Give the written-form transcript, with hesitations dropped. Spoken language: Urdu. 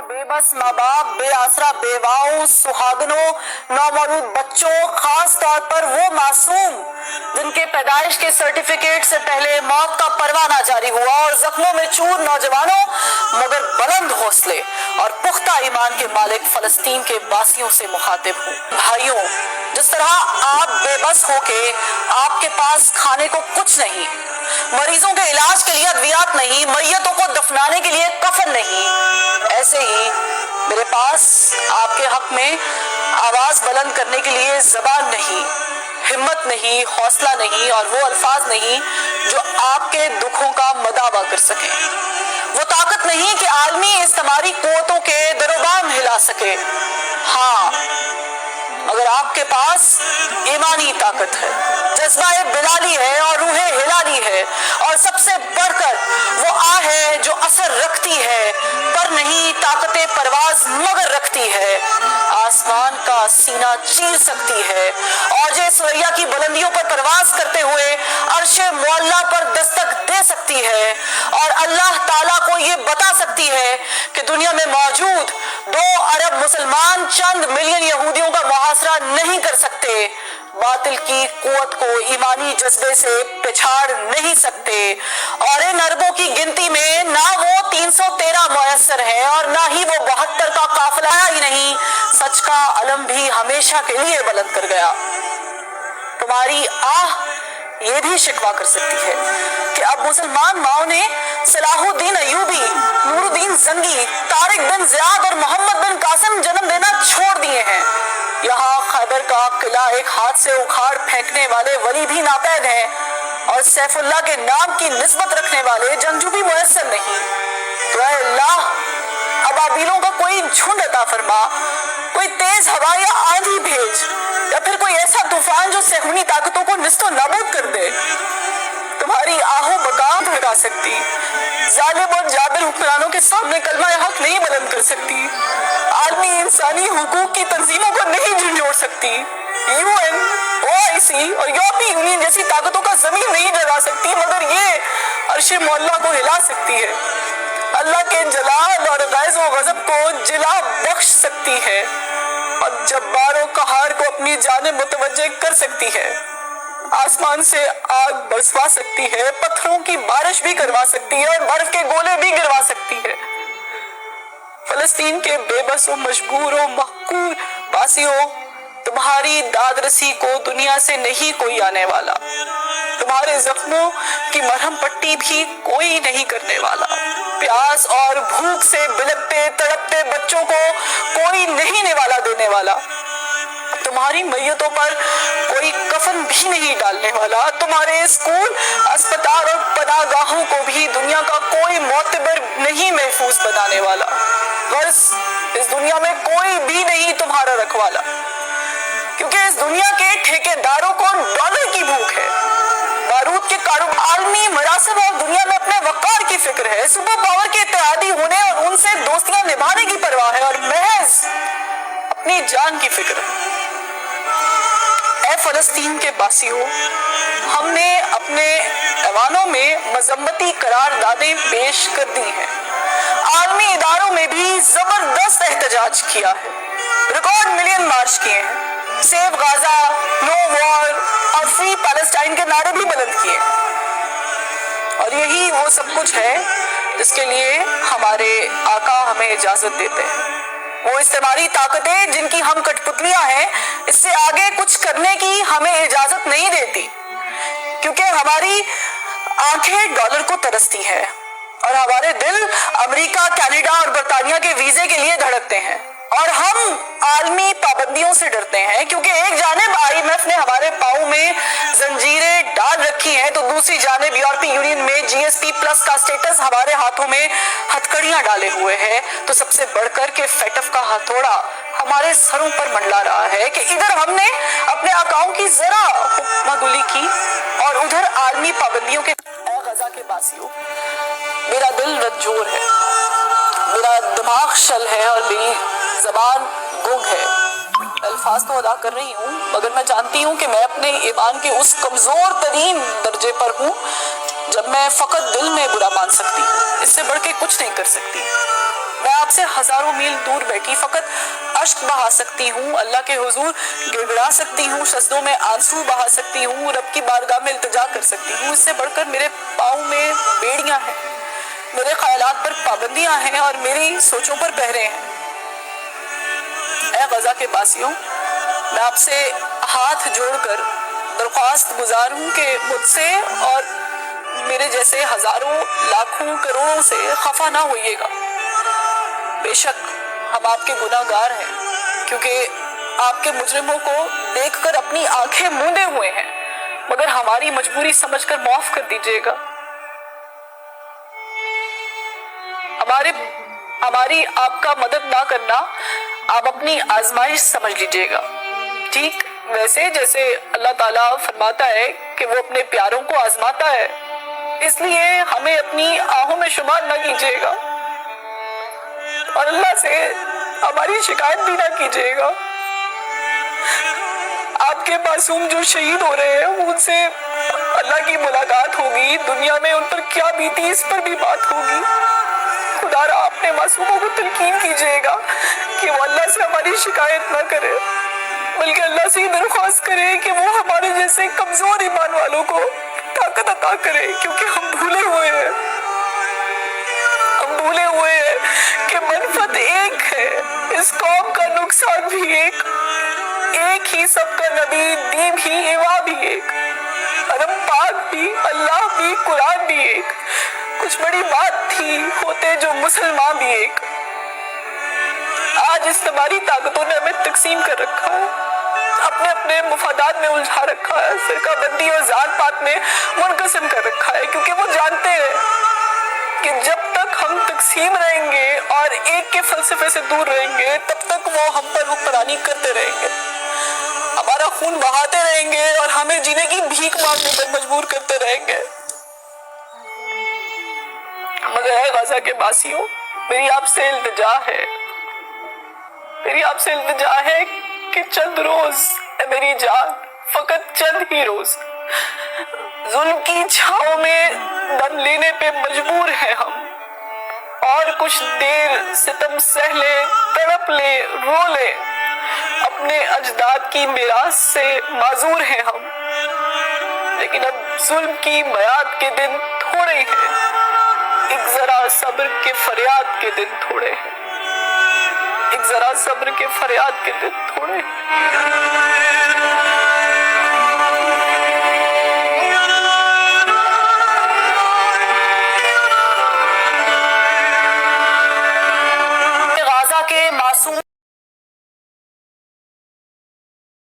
بے بس ماں باپ، بے آسرا بیواؤں، سہاگنوں، نومولود بچوں، خاص طور پر وہ معصوم جن کے پیدائش کے سرٹیفکیٹ سے پہلے موت کا پروانہ جاری ہوا، اور زخموں میں چور نوجوانوں مگر بلند حوصلے اور پختہ ایمان کے مالک فلسطین کے باسیوں سے مخاطب ہوں۔ بھائیوں، جس طرح آپ بے بس ہو کے آپ کے پاس کھانے کو کچھ نہیں، مریضوں کے علاج کے لیے ادویات نہیں، میتوں کو دفنانے کے لیے کفن نہیں، ایسے ہی میرے پاس آپ کے حق میں آواز بلند کرنے کے لیے زبان نہیں، ہمت نہیں، حوصلہ نہیں، اور وہ الفاظ نہیں جو آپ کے دکھوں کا مداوع کر سکیں، وہ طاقت نہیں کہ عالمی استعماری قوتوں کے در و بام ہلا سکے۔ ہاں، اگر آپ کے پاس ایمانی طاقت ہے، جذبہ بلالی ہے اور روح ہلالی ہے، اور سب سے بڑھ کر وہ آہ ہے جو اثر رکھتی ہے پر نہیں، طاقت پرواز مگر رکھتی ہے، آسمان کا سینہ چیر سکتی ہے، اوج ثریا کی بلندیوں پر پرواز کرتے ہوئے عرش معلیٰ پر دستک دے سکتی ہے، اور اللہ تعالیٰ کو یہ بتا سکتی ہے کہ دنیا میں موجود 2 ارب مسلمان چند ملین یہودیوں کا محاصرہ نہیں کر سکتے، باطل کی قوت کو ایمانی جذبے سے پچھاڑ نہیں سکتے، اور ان اربوں کی گنتی میں نہ وہ 313 میسر ہے اور نہ ہی وہ 72 کا قافلہ ہی نہیں، سچ کا علم بھی ہمیشہ کے لیے بلند کر گیا۔ تمہاری آہ یہ بھی شکوہ کر سکتی ہے کہ اب مسلمان ماؤں نے صلاح الدین ایوبی، نور الدین زنگی، طارق بن زیاد اور محمد بن قاسم جنم دینا چھوڑ دیے ہیں، یہاں خیبر کا قلعہ ایک ہاتھ سے اکھاڑ پھینکنے والے ولی بھی ناپید ہیں، اور سیف اللہ کے نام کی نسبت رکھنے والے جنگجو بھی میسر نہیں، تو اے اللہ ابابیلوں کا کوئی جھنڈ عطا فرما، کوئی تیز ہوا یا آندھی بھیج، یا پھر کوئی ایسا طوفان جو صہیونی طاقتوں کو نیست و نابود کر دے۔ تمہاری آہو بقا بھڑکا سکتی، ظالم اور جابر حکمرانوں کے سامنے کلمہ حق نہیں بلند کر سکتی، عالمی انسانی حقوق کی تنظیموں کو نہیں جھنجھوڑ سکتی، UN، OIC اور یورپی یونین جیسی طاقتوں کا زمین نہیں ڈرا سکتی، مگر یہ عرش معلیٰ کو ہلا سکتی ہے، اللہ کے جلال اور غیظ و غضب کو جلا بخش سکتی ہے، اور جبار و قہار کو اپنی جانب متوجہ کر سکتی ہے، آسمان سے آگ برسوا سکتی ہے، پتھروں کی بارش بھی کروا سکتی ہے، اور برف کے گولے بھی گروا سکتی ہے۔ فلسطین کے بے بس و مجبور و محقور باسیوں، تمہاری داد رسی کو دنیا سے نہیں کوئی آنے والا، تمہارے زخموں کی مرہم پٹی بھی کوئی نہیں کرنے والا، پیاس اور بھوک سے بلکتے تڑپتے بچوں کو کوئی نہیں نوالا دینے والا، تمہاری میتوں پر کوئی کفن بھی نہیں ڈالنے والا، تمہارے اسکول، اسپتال اور پناہ گاہوں کو بھی دنیا کا کوئی معتبر نہیں محفوظ بنانے والا، غرض اس دنیا میں کوئی بھی نہیں تمہارا رکھوالا، کیونکہ اس دنیا کے ٹھیکیداروں کو ڈالر کی بھوک ہے، بارود کے کاروبار، عالمی مراسم اور دنیا میں اپنے وقار کی فکر ہے، سپر پاور کے اتحادی ہونے اور ان سے دوستیاں نبھانے کی پرواہ ہے، اور محض اپنی جان کی فکر ہے۔ اے فلسطین کے باسیوں، ہم نے اپنے ایوانوں میں مذمتی قراردادیں پیش کر دی ہیں، عالمی اداروں میں بھی زبردست احتجاج کیا ہے، ریکارڈ ملین مارچ کیے ہیں، سیو غازہ، نو وار اور فری پیلسٹائن کے نعرے بھی بلند کیے ہیں، اور یہی وہ سب کچھ ہے جس کے لیے ہمارے آقا ہمیں اجازت دیتے ہیں۔ وہ استعماری طاقتیں جن کی ہم کٹ پتلیاں ہیں، اس سے آگے کچھ کرنے کی ہمیں اجازت نہیں دیتی، کیونکہ ہماری آنکھیں ڈالر کو ترستی ہیں، اور ہمارے دل امریکہ، کینیڈا اور برطانیہ کے ویزے کے لیے دھڑکتے ہیں، اور ہم عالمی پابندیوں سے ڈرتے ہیں، کیونکہ ایک جانب IMF نے ہمارے پاؤں میں زنجیریں ڈال رکھی ہیں، تو دوسری جانب یورپی یونین میں GSP پلس کا سٹیٹس ہمارے ہاتھوں میں ہتھکڑیاں ڈالے ہوئے ہے، تو سب سے بڑھ کر کے فیٹف کا ہتھوڑا ہمارے سروں پر منڈلا رہا ہے کہ ادھر ہم نے اپنے آقاؤں کی ذرا حکمہ گلی کی، اور ادھر عالمی پابندیوں کے۔ اے غزہ کے باسیوں، میرا دل رنجور ہے، میرا دماغ شل ہے، اور میری زبان گنگ ہے، الفاظ تو ادا کر رہی ہوں، مگر میں جانتی ہوں کہ میں اپنے ایمان کے اس کمزور ترین درجے پر ہوں جب میں فقط دل میں برا مان سکتی ہوں، اس سے بڑھ کے کچھ نہیں کر سکتی۔ میں آپ سے ہزاروں میل دور بیٹھی فقط اشک بہا سکتی ہوں، اللہ کے حضور گڑگڑا سکتی ہوں، سجدوں میں آنسو بہا سکتی ہوں، رب کی بارگاہ میں التجا کر سکتی ہوں۔ اس سے بڑھ کر میرے پاؤں میں بیڑیاں ہیں، میرے خیالات پر پابندیاں ہیں اور میری سوچوں پر پہرے ہیں۔ اے غزہ کے باسیوں، میں آپ سے ہاتھ جوڑ کر درخواست گزار ہوں کہ مجھ سے اور میرے جیسے ہزاروں لاکھوں کروڑوں سے خفا نہ ہوئیے گا۔ بے شک ہم آپ کے گناہ گار ہیں، کیونکہ آپ کے مجرموں کو دیکھ کر اپنی آنکھیں موندے ہوئے ہیں، مگر ہماری مجبوری سمجھ کر معاف کر دیجیے گا۔ ہماری آپ کا مدد نہ کرنا آپ اپنی آزمائش سمجھ لیجیے گا، ٹھیک ویسے جیسے اللہ تعالیٰ فرماتا ہے کہ وہ اپنے پیاروں کو آزماتا ہے، اس لیے ہمیں اپنی آہوں میں شمار نہ کیجیے گا اور اللہ سے ہماری شکایت بھی نہ کیجیے گا۔ آپ کے معصوم جو شہید ہو رہے ہیں ان سے اللہ کی ملاقات ہوگی، دنیا میں ان پر کیا بیتی اس پر بھی بات ہوگی۔ خدا را اپنے معصوموں کو تلقین کیجیے گا کہ وہ اللہ سے ہماری شکایت نہ کرے، بلکہ اللہ سے درخواست کرے کہ وہ ہمارے جیسے کمزور ایمان والوں کو طاقت عطا کرے، کیونکہ ہم بھولے ہوئے ہیں کہ منفعت ایک ہے، اس قوم کا نقصان بھی ایک ہی، سب کا نبی، دین بھی، ایوا بھی ایک، حرم پاک بھی، اللہ بھی، قرآن بھی ایک، کچھ بڑی بات تھی ہوتے جو مسلمان بھی ایک۔ آج اس تمہاری طاقتوں نے ہمیں تقسیم کر رکھا ہے، اپنے اپنے مفادات میں الجھا رکھا ہے، فرقہ بندی اور ذات پات میں منقسم کر رکھا ہے، کیونکہ وہ جانتے ہیں کہ جب تک ہم تقسیم رہیں گے اور ایک کے فلسفے سے دور رہیں گے تب تک وہ ہم پر حکمرانی کرتے رہیں گے، ہمارا خون بہاتے رہیں گے اور ہمیں جینے کی بھیک مانگنے پر مجبور کرتے رہیں گے۔ مگر اے غزہ کے باسیوں، میری آپ سے التجا ہے کہ چند روز، اے میری جان، فقط چند ہی روز ظلم کی چھاؤں میں دم لینے پہ مجبور ہیں ہم، اور کچھ دیر ستم سہ لے، تڑپ لے، رو لے، اپنے اجداد کی میراث سے معذور ہیں ہم، لیکن اب ظلم کی میعاد کے دن تھوڑے ہیں، ایک ذرا صبر کے فریاد کے دن تھوڑے ہیں، ایک ذرا صبر کے فریاد کے دن تھوڑے ہیں۔ غازہ کے معصوم